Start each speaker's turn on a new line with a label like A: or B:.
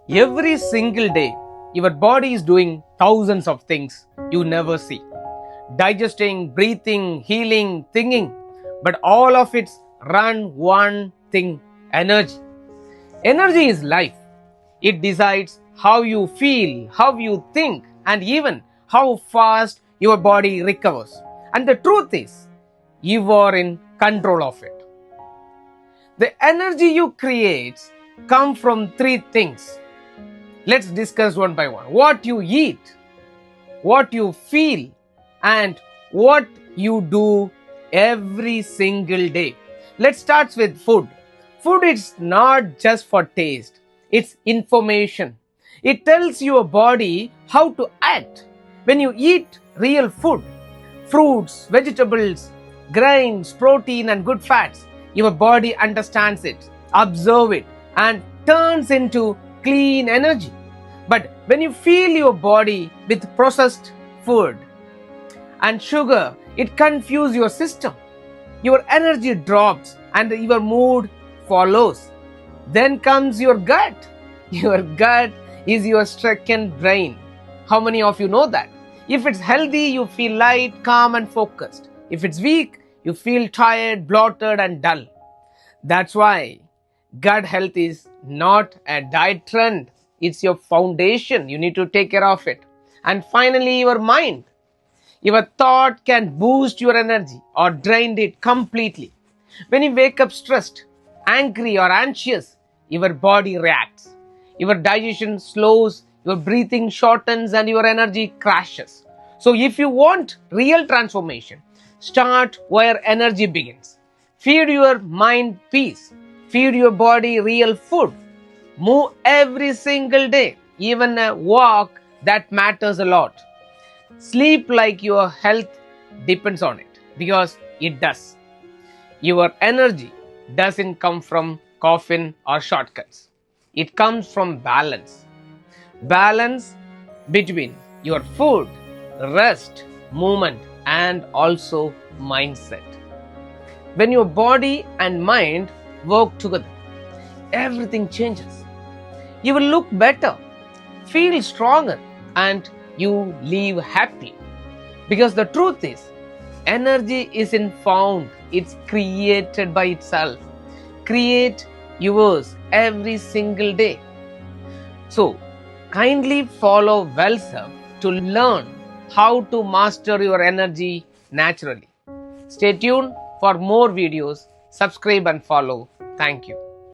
A: Every single day, your body is doing thousands of things you never see. Digesting, breathing, healing, thinking. But all of it's run one thing: energy. Energy is life. It decides how you feel, how you think, and even how fast your body recovers. And the truth is, you are in control of it. The energy you create comes from three things. Let's discuss one by one. What you eat, what you feel, and what you do every single day. Let's start with food. Food is not just for taste, it's information. It tells your body how to act. When you eat real food, fruits, vegetables, grains, protein, and good fats, your body understands it, observes it, and turns into clean energy. But when you fill your body with processed food and sugar, it confuses your system. Your energy drops and your mood follows. Then comes your gut. Your gut is your second brain. How many of you know that? If it's healthy, you feel light, calm, and focused. If it's weak, you feel tired, bloated, and dull. That's why gut health is not a diet trend. It's your foundation. You need to take care of it. And finally, your mind. Your thought can boost your energy or drain it completely. When you wake up stressed, angry, or anxious, your body reacts. Your digestion slows, your breathing shortens, and your energy crashes. So if you want real transformation, start where energy begins. Feed your mind peace. Feed your body real food. Move every single day, even a walk that matters a lot. Sleep like your health depends on it, because it does. Your energy doesn't come from caffeine or shortcuts. It comes from balance. Balance between your food, rest, movement, and also mindset. When your body and mind work together, everything changes. You will look better, feel stronger, and you live happy. Because the truth is, energy isn't found, it's created by itself. Create yours every single day. So, kindly follow Wellz Hub to learn how to master your energy naturally. Stay tuned for more videos. Subscribe and follow. Thank you.